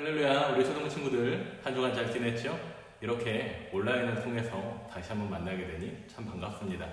할렐루야, 우리 초등 친구들 한 주간 잘 지냈죠? 이렇게 온라인을 통해서 다시 한번 만나게 되니 참 반갑습니다.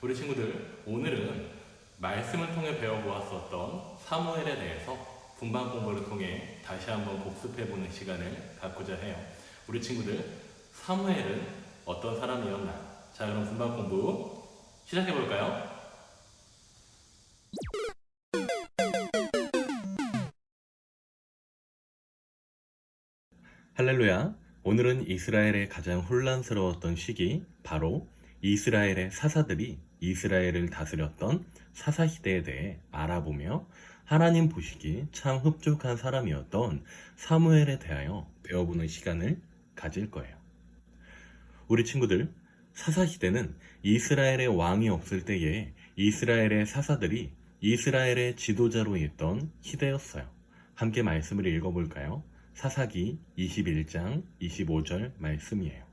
우리 친구들, 오늘은 말씀을 통해 배워보았었던 사무엘에 대해서 분반 공부를 통해 다시 한번 복습해보는 시간을 갖고자 해요. 우리 친구들, 사무엘은 어떤 사람이었나? 자, 그럼 분반 공부 시작해볼까요? 할렐루야. 오늘은 이스라엘의 가장 혼란스러웠던 시기, 바로 이스라엘의 사사들이 이스라엘을 다스렸던 사사시대에 대해 알아보며 하나님 보시기 참 흡족한 사람이었던 사무엘에 대하여 배워보는 시간을 가질 거예요. 우리 친구들, 사사시대는 이스라엘의 왕이 없을 때에 이스라엘의 사사들이 이스라엘의 지도자로 있던 시대였어요. 함께 말씀을 읽어볼까요? 사사기 21장 25절 말씀이에요.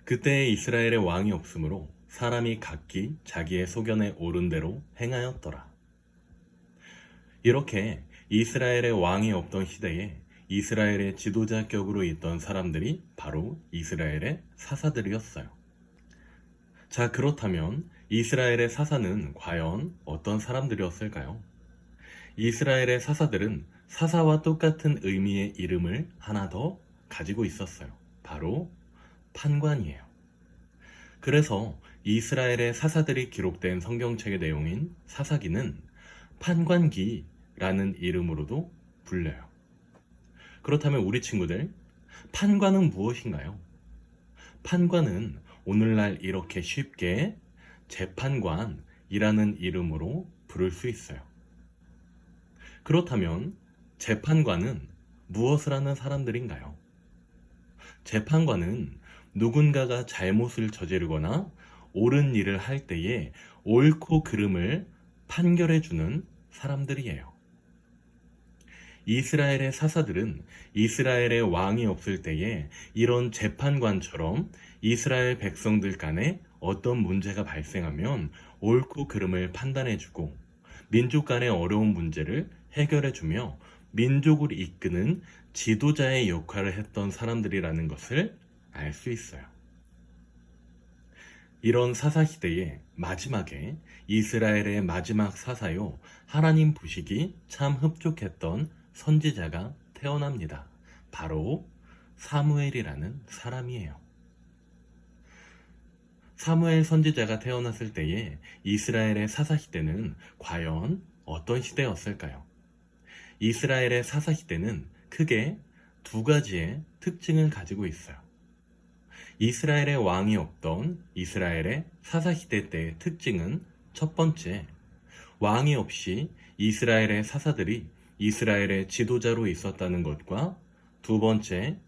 그때 이스라엘의 왕이 없으므로 사람이 각기 자기의 소견에 오른 대로 행하였더라. 이렇게 이스라엘의 왕이 없던 시대에 이스라엘의 지도자격으로 있던 사람들이 바로 이스라엘의 사사들이었어요. 자, 그렇다면 이스라엘의 사사는 과연 어떤 사람들이었을까요? 이스라엘의 사사들은 사사와 똑같은 의미의 이름을 하나 더 가지고 있었어요. 바로 판관이에요. 그래서 이스라엘의 사사들이 기록된 성경책의 내용인 사사기는 판관기라는 이름으로도 불려요. 그렇다면 우리 친구들, 판관은 무엇인가요? 판관은 오늘날 이렇게 쉽게 재판관이라는 이름으로 부를 수 있어요. 그렇다면 재판관은 무엇을 하는 사람들인가요? 재판관은 누군가가 잘못을 저지르거나 옳은 일을 할 때에 옳고 그름을 판결해주는 사람들이에요. 이스라엘의 사사들은 이스라엘의 왕이 없을 때에 이런 재판관처럼 이스라엘 백성들 간에 어떤 문제가 발생하면 옳고 그름을 판단해주고 민족 간의 어려운 문제를 해결해주며 민족을 이끄는 지도자의 역할을 했던 사람들이라는 것을 알 수 있어요. 이런 사사시대의 마지막에 이스라엘의 마지막 사사요, 하나님 보시기 참 흡족했던 선지자가 태어납니다. 바로 사무엘이라는 사람이에요. 사무엘 선지자가 태어났을 때에 이스라엘의 사사시대는 과연 어떤 시대였을까요? 이스라엘의 사사시대는 크게 두 가지의 특징을 가지고 있어요. 이스라엘의 왕이 없던 이스라엘의 사사시대 때의 특징은 첫 번째, 왕이 없이 이스라엘의 사사들이 이스라엘의 지도자로 있었다는 것과 두 번째,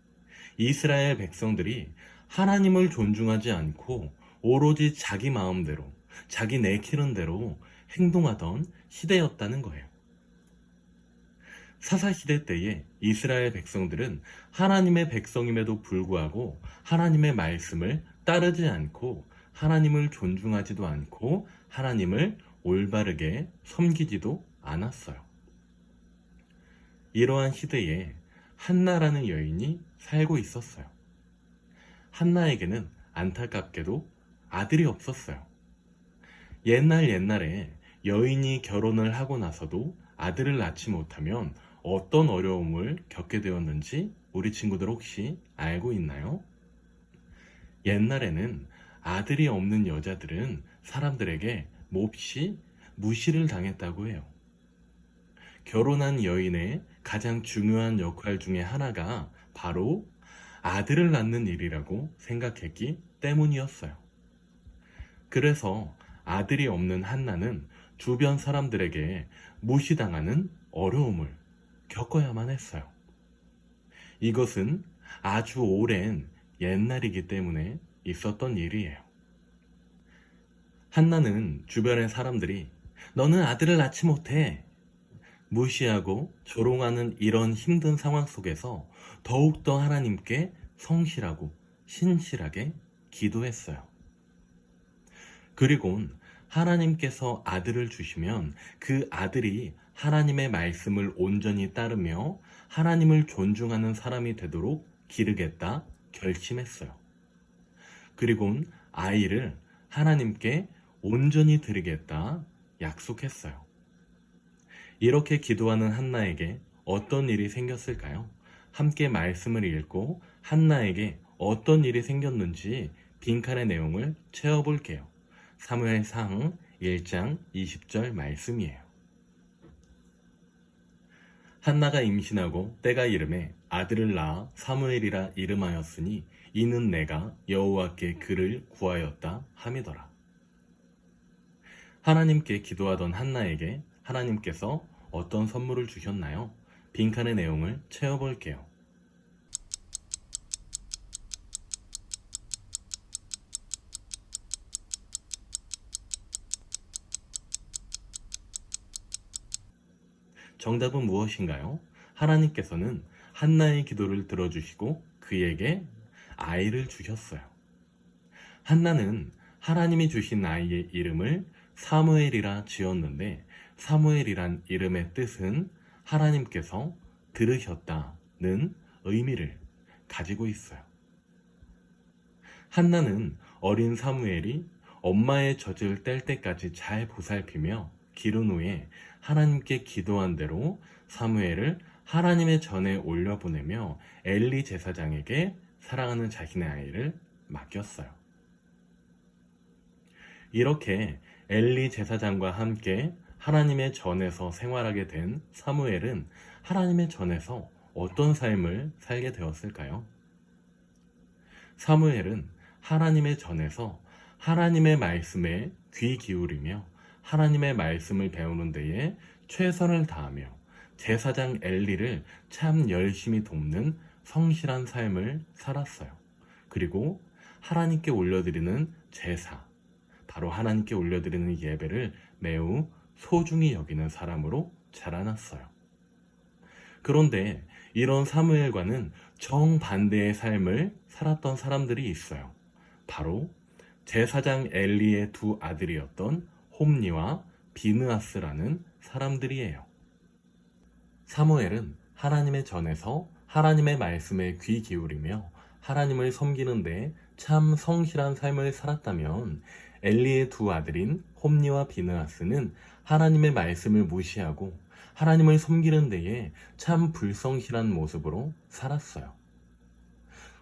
이스라엘 백성들이 하나님을 존중하지 않고 오로지 자기 마음대로, 자기 내키는 대로 행동하던 시대였다는 거예요. 사사시대 때에 이스라엘 백성들은 하나님의 백성임에도 불구하고 하나님의 말씀을 따르지 않고 하나님을 존중하지도 않고 하나님을 올바르게 섬기지도 않았어요. 이러한 시대에 한나라는 여인이 살고 있었어요. 한나에게는 안타깝게도 아들이 없었어요. 옛날에 여인이 결혼을 하고 나서도 아들을 낳지 못하면 어떤 어려움을 겪게 되었는지 우리 친구들 혹시 알고 있나요? 옛날에는 아들이 없는 여자들은 사람들에게 몹시 무시를 당했다고 해요. 결혼한 여인의 가장 중요한 역할 중에 하나가 바로 아들을 낳는 일이라고 생각했기 때문이었어요. 그래서 아들이 없는 한나는 주변 사람들에게 무시당하는 어려움을 겪어야만 했어요. 이것은 아주 오랜 옛날이기 때문에 있었던 일이에요. 한나는 주변의 사람들이 너는 아들을 낳지 못해 무시하고 조롱하는 이런 힘든 상황 속에서 더욱더 하나님께 성실하고 신실하게 기도했어요. 그리곤 하나님께서 아들을 주시면 그 아들이 하나님의 말씀을 온전히 따르며 하나님을 존중하는 사람이 되도록 기르겠다 결심했어요. 그리고는 아이를 하나님께 온전히 드리겠다 약속했어요. 이렇게 기도하는 한나에게 어떤 일이 생겼을까요? 함께 말씀을 읽고 한나에게 어떤 일이 생겼는지 빈칸의 내용을 채워볼게요. 사무엘상 1장 20절 말씀이에요. 한나가 임신하고 때가 이름에 아들을 낳아 사무엘이라 이름하였으니 이는 내가 여호와께 그를 구하였다 함이더라. 하나님께 기도하던 한나에게 하나님께서 어떤 선물을 주셨나요? 빈칸의 내용을 채워볼게요. 정답은 무엇인가요? 하나님께서는 한나의 기도를 들어주시고 그에게 아이를 주셨어요. 한나는 하나님이 주신 아이의 이름을 사무엘이라 지었는데 사무엘이란 이름의 뜻은 하나님께서 들으셨다는 의미를 가지고 있어요. 한나는 어린 사무엘이 엄마의 젖을 뗄 때까지 잘 보살피며 기른 후에 하나님께 기도한 대로 사무엘을 하나님의 전에 올려보내며 엘리 제사장에게 사랑하는 자신의 아이를 맡겼어요. 이렇게 엘리 제사장과 함께 하나님의 전에서 생활하게 된 사무엘은 하나님의 전에서 어떤 삶을 살게 되었을까요? 사무엘은 하나님의 전에서 하나님의 말씀에 귀 기울이며 하나님의 말씀을 배우는 데에 최선을 다하며 제사장 엘리를 참 열심히 돕는 성실한 삶을 살았어요. 그리고 하나님께 올려드리는 제사, 바로 하나님께 올려드리는 예배를 매우 소중히 여기는 사람으로 자라났어요. 그런데 이런 사무엘과는 정반대의 삶을 살았던 사람들이 있어요. 바로 제사장 엘리의 두 아들이었던 홈니와 비느하스라는 사람들이에요. 사무엘은 하나님의 전에서 하나님의 말씀에 귀 기울이며 하나님을 섬기는 데 참 성실한 삶을 살았다면 엘리의 두 아들인 홈니와 비느하스는 하나님의 말씀을 무시하고 하나님을 섬기는 데에 참 불성실한 모습으로 살았어요.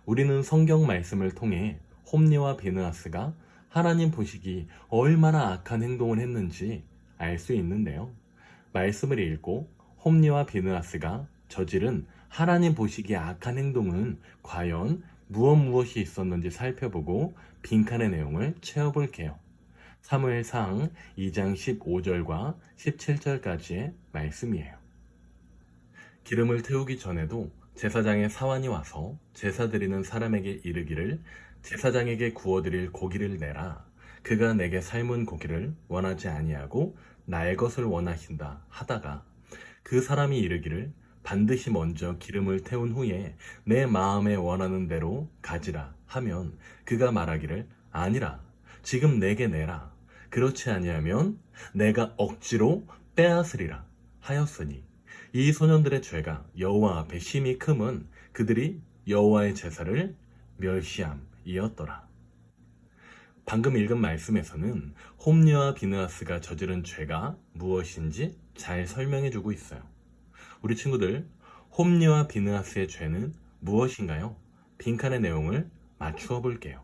우리는 성경 말씀을 통해 홈니와 비느하스가 하나님 보시기 얼마나 악한 행동을 했는지 알 수 있는데요. 말씀을 읽고 홈니와 비느하스가 저지른 하나님 보시기에 악한 행동은 과연 무엇이 있었는지 살펴보고 빈칸의 내용을 채워볼게요. 사무엘상 2장 15절과 17절까지의 말씀이에요. 기름을 태우기 전에도 제사장의 사환이 와서 제사 드리는 사람에게 이르기를 제사장에게 구워드릴 고기를 내라. 그가 내게 삶은 고기를 원하지 아니하고 나의 것을 원하신다 하다가 그 사람이 이르기를 반드시 먼저 기름을 태운 후에 내 마음에 원하는 대로 가지라 하면 그가 말하기를 아니라 지금 내게 내라. 그렇지 아니하면 내가 억지로 빼앗으리라 하였으니 이 소년들의 죄가 여호와 앞에 심히 크면 그들이 여호와의 제사를 멸시함이었더라. 방금 읽은 말씀에서는 홈니와 비느하스가 저지른 죄가 무엇인지 잘 설명해주고 있어요. 우리 친구들, 홈니와 비느하스의 죄는 무엇인가요? 빈칸의 내용을 맞추어 볼게요.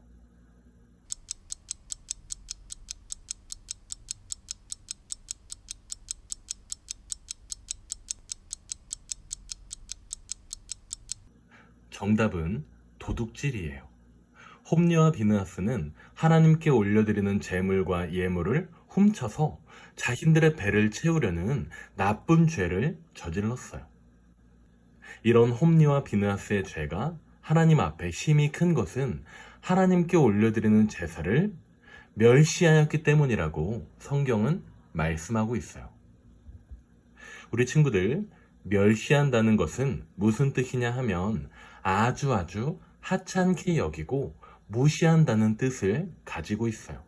정답은 도둑질이에요. 홈니와 비느하스는 하나님께 올려드리는 제물과 예물을 훔쳐서 자신들의 배를 채우려는 나쁜 죄를 저질렀어요. 이런 홈니와 비느하스의 죄가 하나님 앞에 심히 큰 것은 하나님께 올려드리는 제사를 멸시하였기 때문이라고 성경은 말씀하고 있어요. 우리 친구들, 멸시한다는 것은 무슨 뜻이냐 하면 아주 하찮게 여기고 무시한다는 뜻을 가지고 있어요.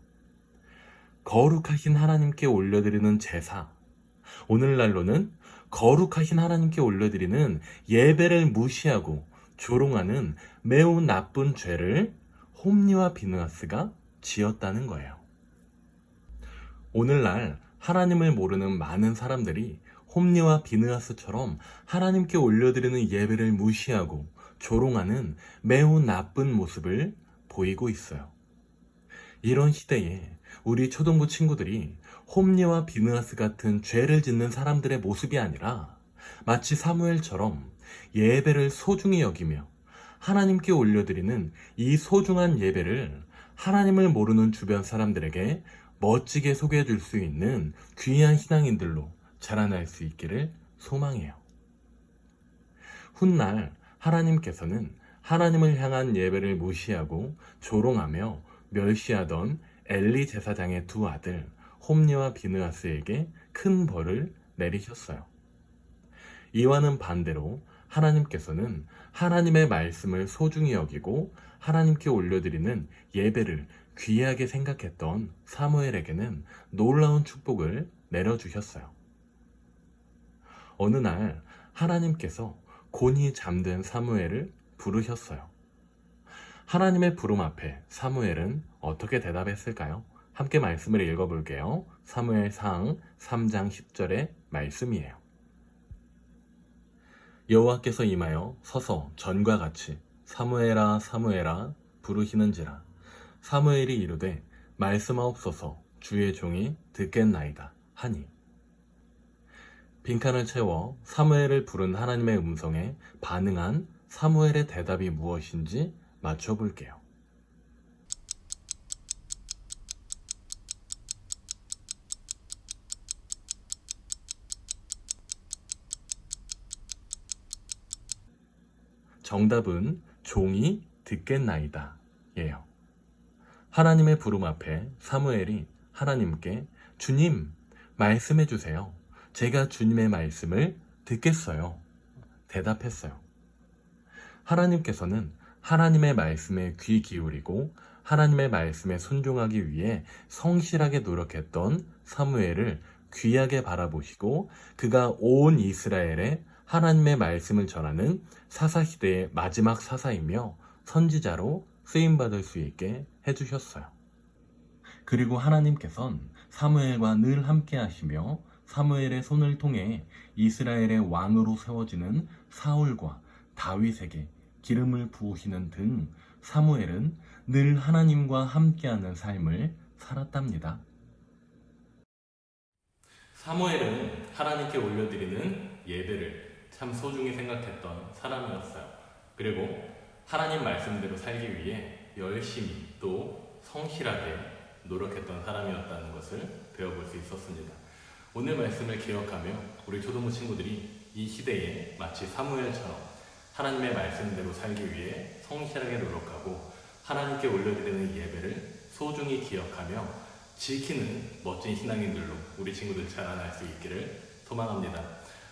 거룩하신 하나님께 올려드리는 제사, 오늘날로는 거룩하신 하나님께 올려드리는 예배를 무시하고 조롱하는 매우 나쁜 죄를 홈리와 비느하스가 지었다는 거예요. 오늘날 하나님을 모르는 많은 사람들이 홈리와 비느하스처럼 하나님께 올려드리는 예배를 무시하고 조롱하는 매우 나쁜 모습을 보이고 있어요. 이런 시대에 우리 초등부 친구들이 홈리와 비느하스 같은 죄를 짓는 사람들의 모습이 아니라 마치 사무엘처럼 예배를 소중히 여기며 하나님께 올려드리는 이 소중한 예배를 하나님을 모르는 주변 사람들에게 멋지게 소개해 줄 수 있는 귀한 신앙인들로 자라날 수 있기를 소망해요. 훗날 하나님께서는 하나님을 향한 예배를 무시하고 조롱하며 멸시하던 엘리 제사장의 두 아들 홈리와 비느하스에게 큰 벌을 내리셨어요. 이와는 반대로 하나님께서는 하나님의 말씀을 소중히 여기고 하나님께 올려드리는 예배를 귀하게 생각했던 사무엘에게는 놀라운 축복을 내려주셨어요. 어느 날 하나님께서 곤히 잠든 사무엘을 부르셨어요. 하나님의 부름 앞에 사무엘은 어떻게 대답했을까요? 함께 말씀을 읽어볼게요. 사무엘상 3장 10절의 말씀이에요. 여호와께서 임하여 서서 전과 같이 사무엘아 사무엘아 부르시는지라. 사무엘이 이르되 말씀하옵소서 주의 종이 듣겠나이다 하니. 빈칸을 채워 사무엘을 부른 하나님의 음성에 반응한 사무엘의 대답이 무엇인지 맞춰볼게요. 정답은 종이 듣겠나이다 예요. 하나님의 부름 앞에 사무엘이 하나님께 주님 말씀해 주세요. 제가 주님의 말씀을 듣겠어요. 대답했어요. 하나님께서는 하나님의 말씀에 귀 기울이고 하나님의 말씀에 순종하기 위해 성실하게 노력했던 사무엘을 귀하게 바라보시고 그가 온 이스라엘에 하나님의 말씀을 전하는 사사시대의 마지막 사사이며 선지자로 쓰임받을 수 있게 해주셨어요. 그리고 하나님께서는 사무엘과 늘 함께 하시며 사무엘의 손을 통해 이스라엘의 왕으로 세워지는 사울과 다윗에게 기름을 부으시는 등 사무엘은 늘 하나님과 함께하는 삶을 살았답니다. 사무엘은 하나님께 올려드리는 예배를 참 소중히 생각했던 사람이었어요. 그리고 하나님 말씀대로 살기 위해 열심히 또 성실하게 노력했던 사람이었다는 것을 배워볼 수 있었습니다. 오늘 말씀을 기억하며 우리 초등부 친구들이 이 시대에 마치 사무엘처럼 하나님의 말씀대로 살기 위해 성실하게 노력하고 하나님께 올려드리는 예배를 소중히 기억하며 지키는 멋진 신앙인들로 우리 친구들 자라날 수 있기를 소망합니다.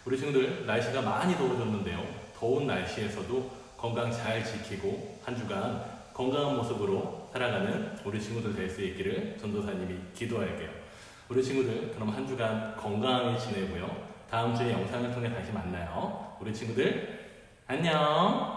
우리 친구들 날씨가 많이 더워졌는데요. 더운 날씨에서도 건강 잘 지키고 한 주간 건강한 모습으로 살아가는 우리 친구들 될 수 있기를 전도사님이 기도할게요. 우리 친구들 그럼 한 주간 건강하게 지내고요. 다음 주에 영상을 통해 다시 만나요. 우리 친구들 안녕.